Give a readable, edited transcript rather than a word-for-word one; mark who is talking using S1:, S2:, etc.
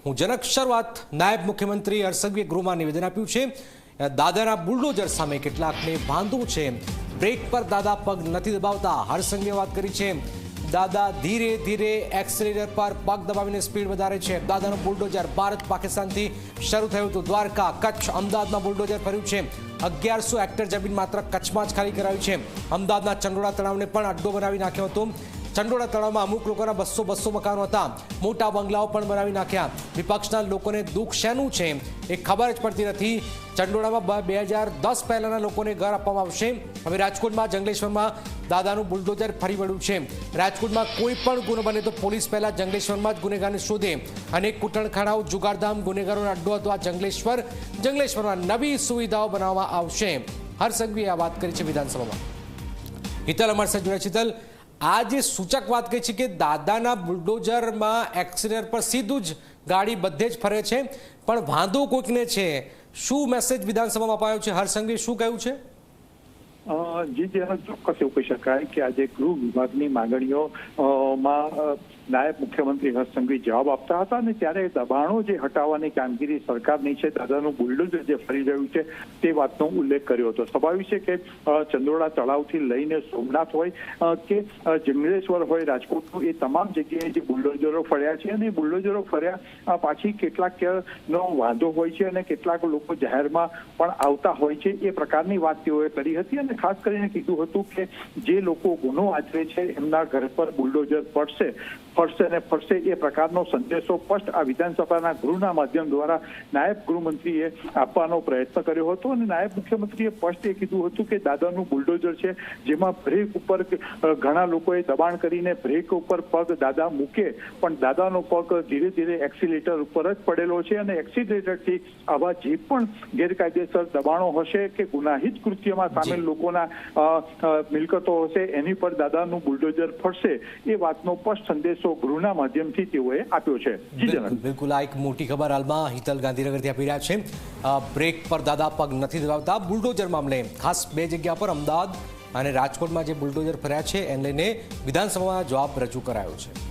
S1: હું જનક શરૂઆત નાયબ મુખ્યમંત્રી હર્ષસંઘવીએ ગૃહમાં નિવેદન આપ્યું છે। દાદાના બુલડોઝર સામે કેટલાકને વાંધો છે, બ્રેક પર દાદા પગ નથી દબાવતા। હર્ષસંઘવીએ વાત કરી છે, દાદા ધીરે ધીરે એક્સેલેટર પર પગ દબાવીને સ્પીડ વધારે છે। દાદાનું બુલડોઝર ભારત પાકિસ્તાનથી શરૂ થયું હતું। દ્વારકા, કચ્છ, અમદાવાદમાં બુલડોઝર ફર્યું છે। 1100 હેક્ટર જમીન માત્ર કચ્છમાં જ ખાલી કરાવી છે। અમદાવાદના ચંડોળા તળાવને પણ અડ્ડો બનાવી નાખ્યો હતો। ચંડોળા તળાવમાં અમુક લોકોના 200 મકાનો હતા, મોટા બંગલાઓ પણ બનાવી નાખ્યા। વિપક્ષના લોકોને દુઃખ શેનું છે એ ખબર જ પડતી નથી। ચંડોળામાં 2010 પહેલાના લોકોને ઘર આપવામાં આવશે। હવે રાજકોટમાં જંગલેશ્વરમાં દાદાનું બુલડોઝર ફરી વળ્યું છે। રાજકોટમાં કોઈ પણ ગુનો બને તો પોલીસ પહેલા જંગલેશ્વરમાં જ ગુનેગારને શોધે। અનેક કૂટણખાનાઓ, જુગારધામ, ગુનેગારોનો અડ્ડો હતો આ જંગલેશ્વરમાં નવી સુવિધાઓ બનાવવામાં આવશે। હર્ષસંઘવીએ આ વાત કરી છે વિધાનસભામાં। હિતલ અમારી સાથે જોડાય છે। હિતલ, આ જે સૂચક વાત કહી છે કે દાદાના બુલડોઝરમાં એક્સિલેટર પર સીધું જ ગાડી બધે જ ફરે છે, પણ વાંધો કોઈકને છે। શું મેસેજ વિધાનસભામાં અપાયો છે? હર્ષસંઘવીએ શું કહ્યું છે?
S2: જી ચોક્કસ એવું કહી શકાય કે આજે ગૃહ વિભાગની માંગણીઓમાં નાયબ મુખ્યમંત્રી હર્ષસંઘવી જવાબ આપતા હતા અને ત્યારે દબાણો જે હટાવવાની કામગીરી સરકારની છે, દાદાનું બુલડોઝર જે ફરી રહ્યું છે તે વાતનો ઉલ્લેખ કર્યો હતો। સ્વાભાવિક છે કે ચંદ્રોળા તળાવથી લઈને સોમનાથ હોય કે જંગલેશ્વર હોય, રાજકોટનું એ તમામ જગ્યાએ જે બુલડોઝરો ફર્યા છે અને બુલડોઝરો ફર્યા પાછી કેટલાક નો વાંધો હોય છે અને કેટલાક લોકો જાહેરમાં પણ આવતા હોય છે, એ પ્રકારની વાત તેઓએ કરી હતી। અને ખાસ કરીને કીધું હતું કે જે લોકો ગુનો આચરે છે એમના ઘર પર બુલડોઝર ફરશે એ પ્રકારનો સંદેશો સ્પષ્ટ આ વિધાનસભાના ગૃહના માધ્યમ દ્વારા નાયબ ગૃહમંત્રીએ આપવાનો પ્રયત્ન કર્યો હતો। અને નાયબ મુખ્યમંત્રીએ સ્પષ્ટ એ કીધું હતું કે દાદાનું બુલડોઝર છે જેમાં બ્રેક ઉપર ઘણા લોકોએ દબાણ કરીને બ્રેક ઉપર પગ દાદા મૂકે, પણ દાદાનો પગ ધીરે ધીરે એક્સિલેટર ઉપર જ પડેલો છે અને એક્સિલેટરથી આવા જે પણ ગેરકાયદેસર દબાણો હશે કે ગુનાહિત કૃત્યમાં સામેલ લોકોના મિલકતો હશે એની પર દાદાનું બુલડોઝર ફરશે એ વાતનો સ્પષ્ટ સંદેશો ગૃહના માધ્યમથી તેઓએ આપ્યો છે।
S1: બિલકુલ, આ એક મોટી ખબર હાલમાં હિતલ ગાંધીનગરથી આપી રહ્યા છે। બ્રેક પર દાદા પગ નથી દબાવતા। બુલડોઝર મામલે ખાસ બે જગ્યા પર અમદાવાદ અને રાજકોટમાં જે બુલડોઝર ફર્યા છે એને લઈને વિધાનસભામાં જવાબ રજૂ કરાયો છે।